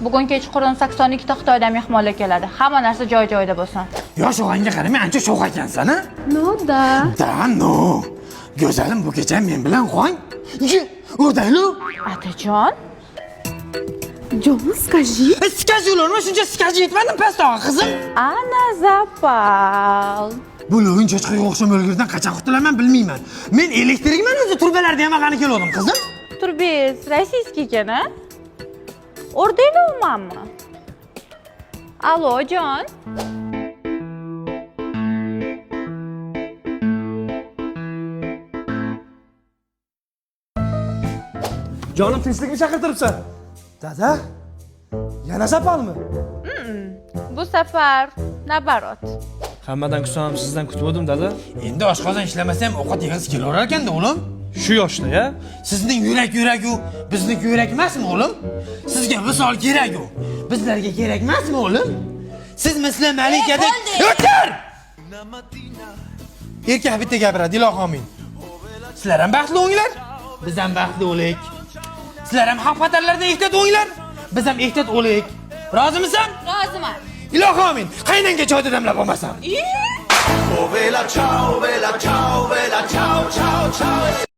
Bugun kechqurun 82 ta Xitoydan mehmonlar keladi. Hamma narsa joy-joyida bo'lsin. Yosh og'anga qaramay, ancha sho'x ekansan-a? No. Da, no. Go'zalim, bu kecha men bilan qo'ng. O'rdaylu. Atajon, Jon, скажи. Skajulorma, shuncha skaj yetmadim pastog'i qizim. ana zapal. Bu o'yin cho'chqaga o'xshab o'lgurdan qachon qutulaman bilmayman. Men elektrikman, o'zi turbalarni ham qani keldim, qizim. Turbez, rossiyskiy ekan-a? O'rdaylovmanmi? Allo, jon. Jonim, tinchlikmi chaqirtiribsan? Dada? Yana zapalmi? Bu safar nabarot. Hammadan kutsam sizdan kutib dada. Endi oshqozon ishlamasa ham ovqat yeg'isi kelaverar ekanda, o'g'lim. Shu yoshda ya. Sizning yurak-yuragu, bizniki yurak emasmi, o'g'lim? Sizga visol kerak-ku. Bizlarga kerak emasmi, o'g'lim? Siz misli malikadek o'tir! Erkak bitta gapiradi, ilohomin. Sizlar ham baxtli o'nglar, biz ham baxtli o'lik. Sizlar ham xavf-xatarlardan ehtiyot o'nglar, biz ham ehtiyot o'lik. Rozimisan? Roziman. Ilohomin, qaynanga choyda damlab olmasam. Oh, vela, ciao, ciao, ciao, ciao.